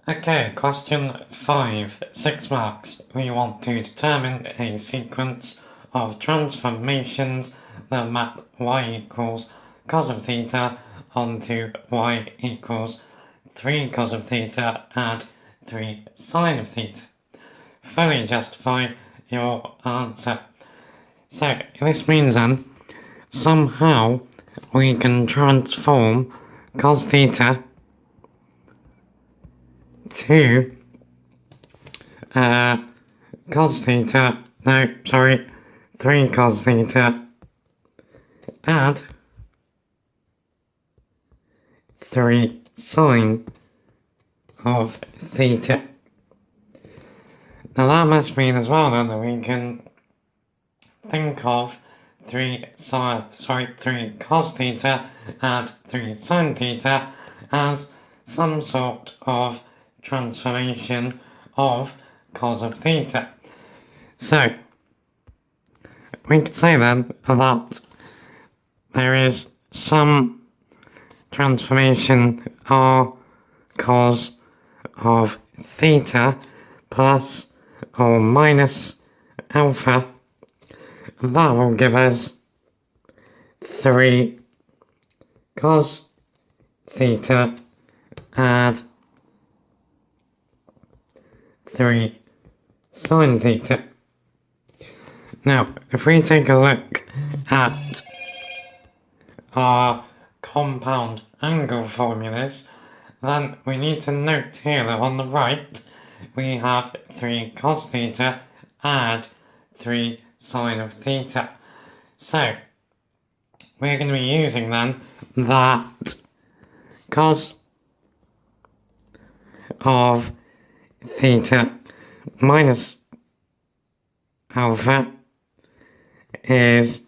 Okay, question 5, 6 marks. We want to determine a sequence of transformations that map y equals cos of theta onto y equals 3 cos of theta add 3 sine of theta. Fully justify your answer. So this means then, somehow we can transform cos theta to cos theta, 3 cos theta add 3 sine of theta. Now that must mean as well then that we can think of 3 cos theta add 3 sine theta as some sort of transformation of cos of theta. So we could say then that there is some transformation r cos of theta plus or minus alpha, and that will give us 3 cos theta add 3 sine theta. Now, if we take a look at our compound angle formulas, then we need to note here that on the right we have 3 cos theta add 3 sine of theta. So we're going to be using then that cos of theta minus alpha is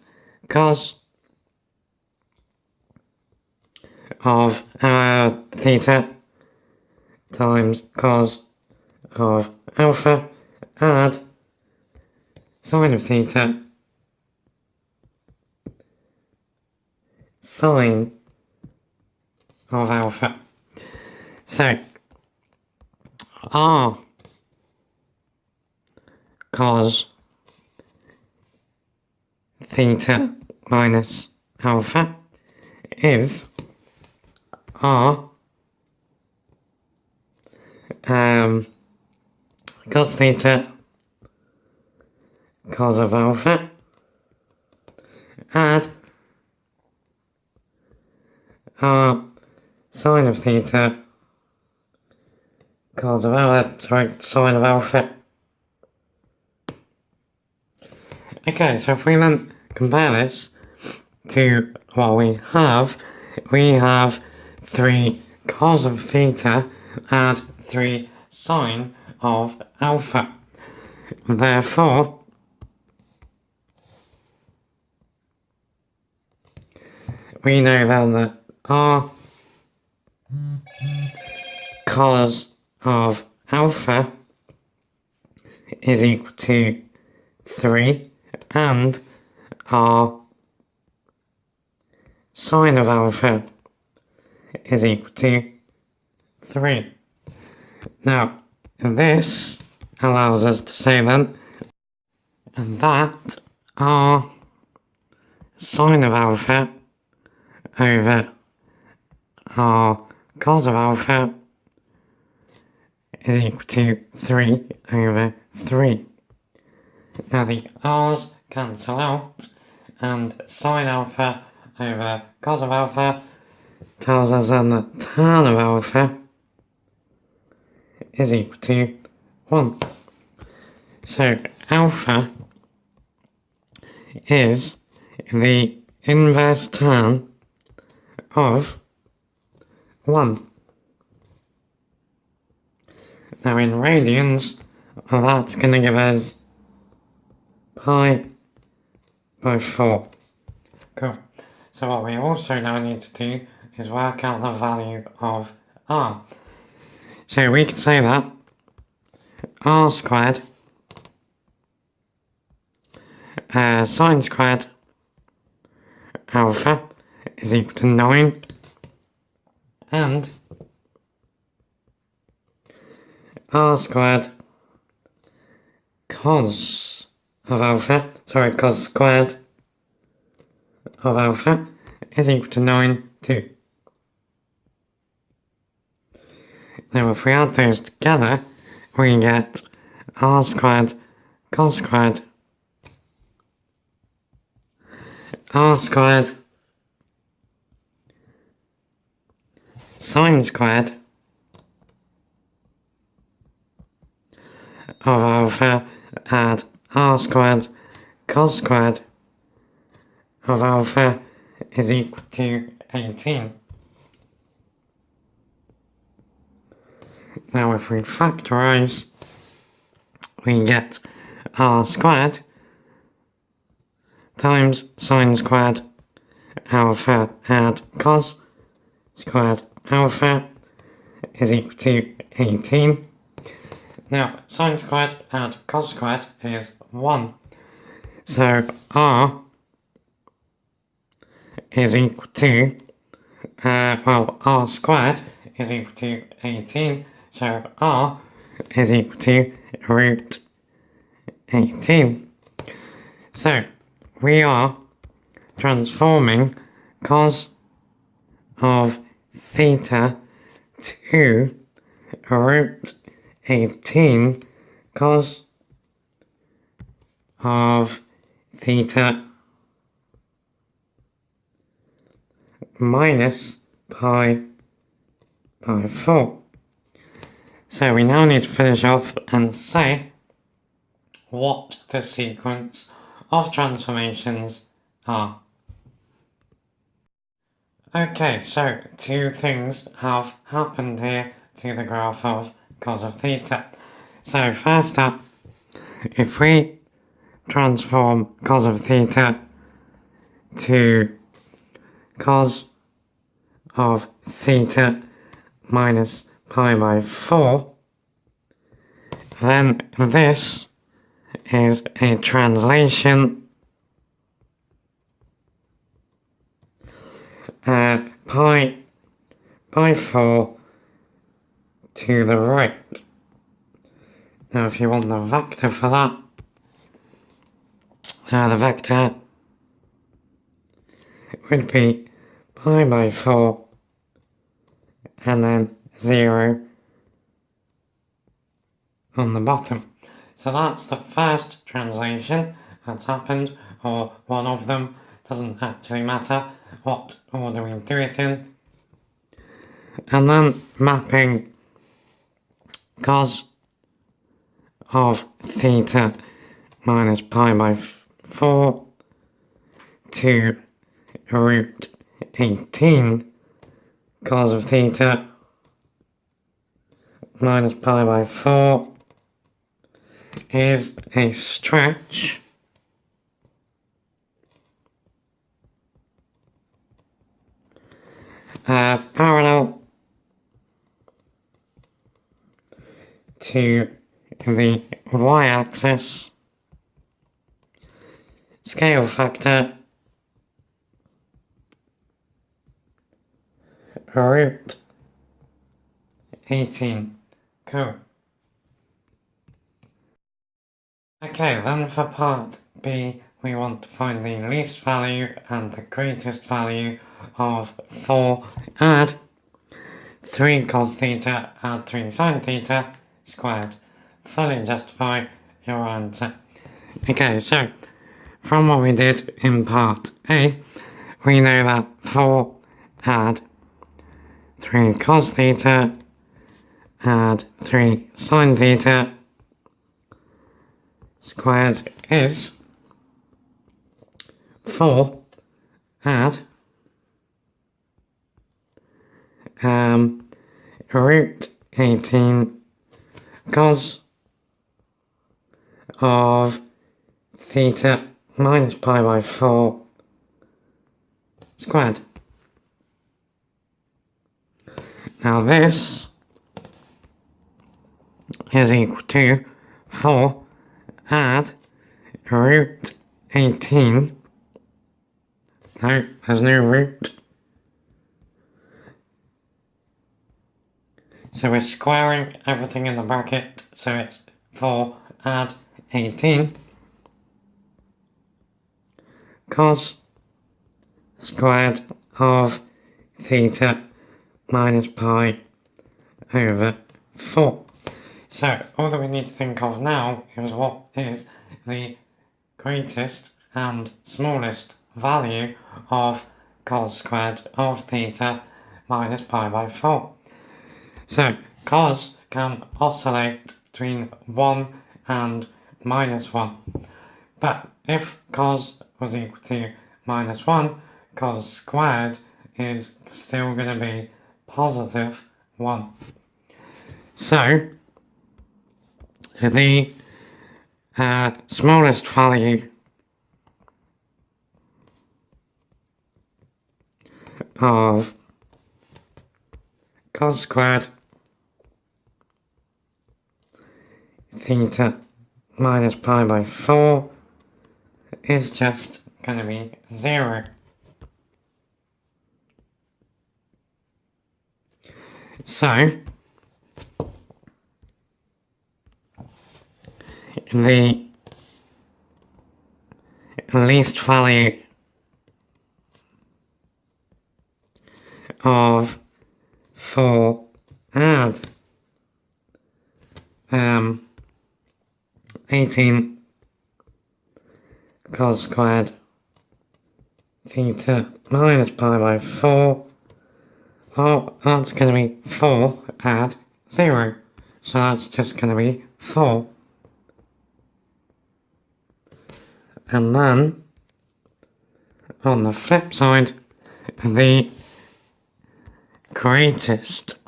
cos of theta times cos of alpha add sine of theta sine of alpha. So r cos theta minus alpha is r cos theta cos of alpha add r sine of theta cos of alpha, sine of alpha. Okay, so if we then compare this to what we have 3 cos of theta add 3 sine of alpha. Therefore, we know then that r cos of alpha is equal to 3 and r sine of alpha is equal to 3. Now, this allows us to say then that r sine of alpha over r cos of alpha is equal to 3 over 3. Now the r's cancel out, and sine alpha over cos of alpha tells us then that tan of alpha is equal to 1. So alpha is the inverse tan of 1. Now in radians, that's going to give us pi by 4. Cool. So what we also now need to do is work out the value of r. So we can say that r squared sine squared alpha is equal to 9, and r squared cos of alpha, cos squared of alpha is equal to 9, 2. Now if we add those together, we get r squared cos squared r squared sine squared of alpha add r squared cos squared of alpha is equal to 18. Now if we factorise, we get r squared times sine squared alpha add cos squared alpha is equal to 18. Now sine squared add cos squared is 1. So r is equal to, r squared is equal to 18. So r is equal to root 18. So we are transforming cos of theta to root 18 cos of theta minus pi by 4. So we now need to finish off and say what the sequence of transformations are. Okay, so two things have happened here to the graph of cos of theta. So first up, if we transform cos of theta to cos of theta minus pi by 4, then this is a translation pi by 4 to the right. Now if you want the vector for that, the vector would be pi by 4 and then 0 on the bottom. So that's the first translation that's happened, or one of them. Doesn't actually matter what order we do it in. And then mapping cos of theta minus pi by 4 to root 18 cos of theta minus pi by 4 is a stretch parallel to the y-axis, scale factor root 18. Cool. Okay, then for part B, we want to find the least value and the greatest value of 4. Add 3 cos theta, add 3 sin theta squared. Fully justify your answer. Okay, so from what we did in part A, we know that 4 add 3 cos theta, add 3 sin theta squared is 4 add root 18 cos of theta minus pi by 4 squared. Now this is equal to 4 add root 18, no, there's no root, So we're squaring everything in the bracket, so it's 4 add 18 cos squared of theta minus pi over 4. So all that we need to think of now is what is the greatest and smallest value of cos squared of theta minus pi by 4. So cos can oscillate between 1 and minus 1. But if cos was equal to minus 1, cos squared is still going to be positive 1. So the smallest value of cos squared theta minus pi by 4 is just going to be 0. So the least value of 4 add 18 cos squared theta minus pi by 4, well, that's going to be 4 add 0, so that's just going to be 4. And then, on the flip side, the greatest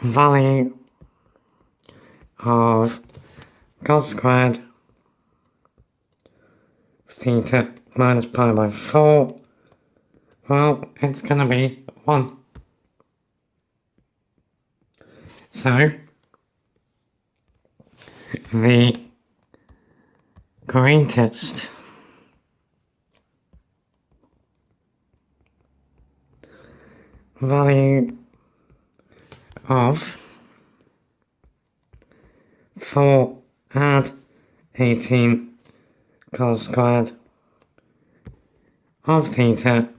value of cos squared theta minus pi by 4, well, it's going to be 1. So the greatest value of 4 add 18 cos squared of theta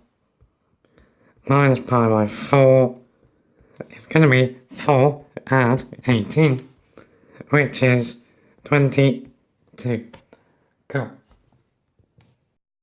minus pi by 4 is going to be 4 add 18, which is 22. Cool.